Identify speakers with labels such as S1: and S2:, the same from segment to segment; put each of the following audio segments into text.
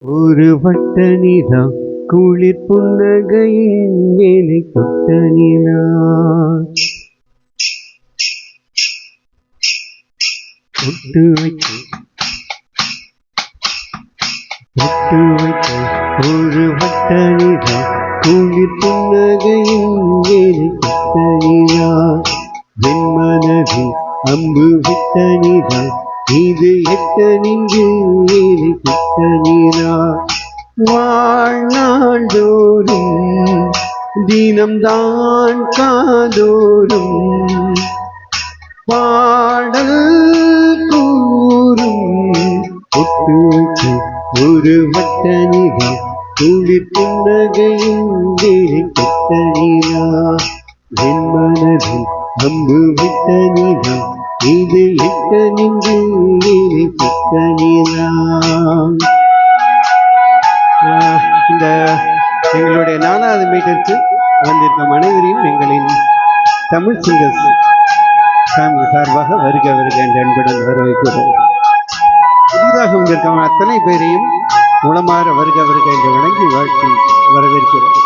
S1: ஒரு வட்ட நிலா குளிர் புன்னகையின் மேலே தொட்ட நிலா தொட்டு வைத்து ஒரு வட்ட நிலா குளிர் புன்னகையின் மேலே தொட்ட நிலா வெண்மனதில் அம்பு விட்ட நிலா இது எட்ட நின்று ஏறி கிட்ட நீரா வாழ்நாள்தோறும் தினம்தான் காதோறும் பாடல் கூறும் ஒட்டு வைத்து ஒரு வட்ட நிலா குளிர் புன்னகையின் வேலை கெட்ட நீரா வெண்மனதில் அம்பு விட்ட நிலா இது எட்ட நின்று கிட்ட நீரா. இந்த எங்களுடைய 4வது மீட்டருக்கு வந்திருக்கும் அனைவரையும் எங்களின் தமிழ் சிங்கர்ஸ் ஃபேமிலி சார்பாக வருக வருக என்ற அன்புடன் வரவேற்கிறோம். புதிதாக வந்திருக்கும் அத்தனை பேரையும் உளமாற வருக வருக என்று வணங்கி வாழ்த்தி வரவேற்கிறோம்.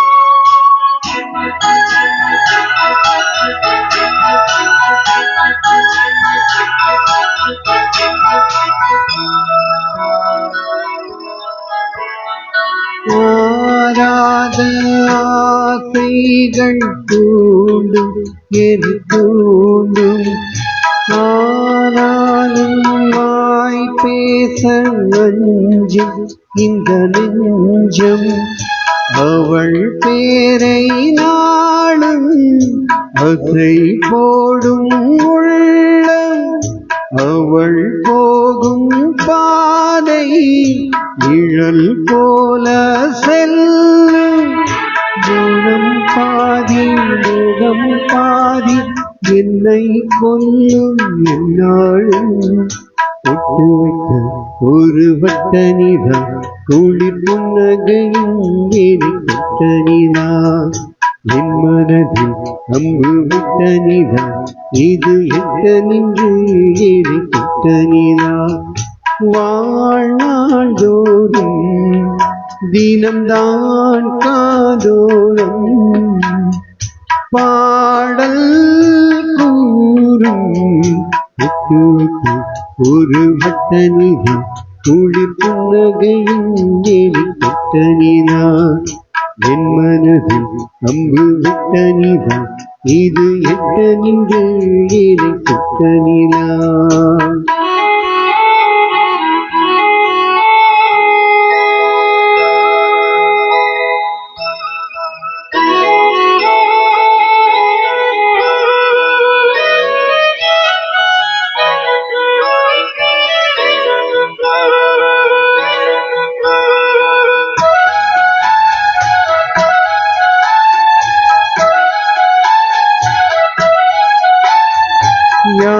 S1: ஆராத ஆசைகள் தூண்டும் எது தூண்டும் ஆனாலும் வாய் பேச நெஞ்சும் இந்த நெஞ்சம் அவள் பேரை நாளும் அசை போடும் உள்ளம் அவள் போகும் பாதை நிழல் போல செல்லும் குணம் பாதி முகம் பாதி என்னை கொல்லும் என்னாலும் ஒட்டு வைத்த ஒரு வட்ட நிலா குளிர் புன்னகையின் வேலை கெட்ட நிலா என் மனதில் அம்பு விட்ட நிலா இது எட்ட நின்று ஏறி கெட்ட நிலா வாழ்நாள்தோறும் தினம்தான் காதோறும் பாடல் கூறும் ஒரு வட்ட நிலா குளிர் புன்னகையின் வேலை கெட்ட நிலா என் மனதில் அம்பு விட்ட நிலா இது எட்ட நின்று ஏறி கெட்ட நிலா.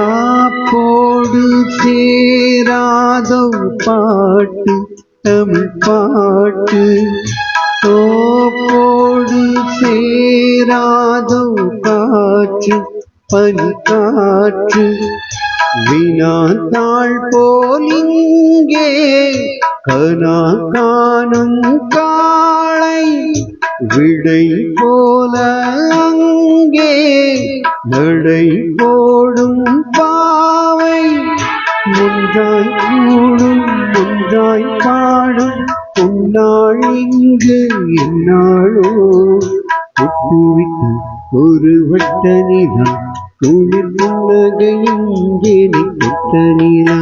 S1: யாப்போடு சேராதோ பாட்டு தமிழ் பாட்டு தோப்போடு சேராதோ காற்று பனி காற்று வினாத்தாள் போல் இங்கே கனா காணும் காளை விடை போல அங்கே நடை போடும் பாவை ஒன்றாய் கூடும் ஒன்றாய் பாடும் பொன்னாள் இங்கு என்னாளோ ஒட்டு விட்டு ஒரு வட்ட நிலா குளிர் புன்னகையின் வேலை கெட்ட நிலா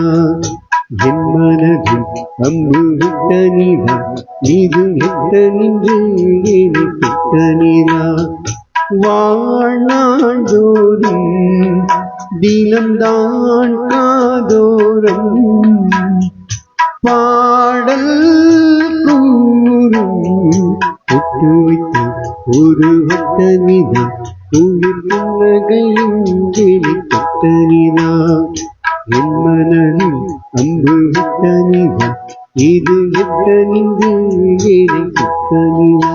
S1: என் மனதில் அம்பு விட்ட நிலா இது எட்ட நின்று வேலை கெட்ட நிலா வாழ்நாள்தோறும் தினம்தான் காதோறும் பாடல் கூறும் ஒட்டு வைத்த ஒரு வட்ட நிலா குளிர் புன்னகையின் வேலை கெட்ட நிலா என் மனதில் அம்பு விட்ட நிலா இது எட்ட நின்று வேலை கெட்ட நிலா.